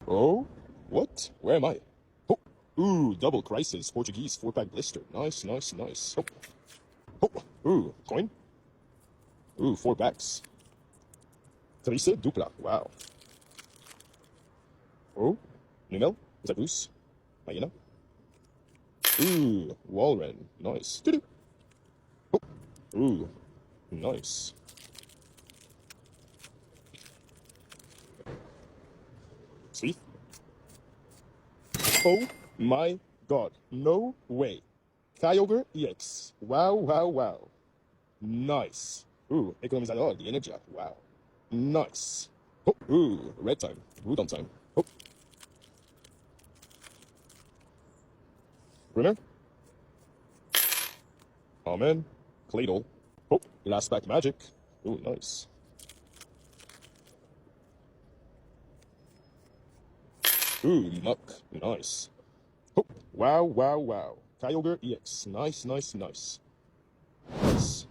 Oh, what? Where am I? Oh, ooh, double crisis, Portuguese 4-pack blister. Nice, nice, nice. Oh, oh, ooh, coin. Ooh, 4 packs. Trice dupla. Wow. Oh, Numel, Zagoose, Hyena. Ooh, Walren. Nice. Doo-doo. Oh, ooh, nice. Sweet. Oh my god. No way. Kyogre EX. Wow, wow, wow. Nice. Ooh, economizador de energia. Wow. Nice. Oh, ooh, red time. Udon time. Oh, Brimmer. Amen. Claydol. Oh, last pack magic. Ooh, nice. Ooh, muck. Nice. Oh, wow, wow, wow. Kyogre EX. Nice, nice, nice. Nice.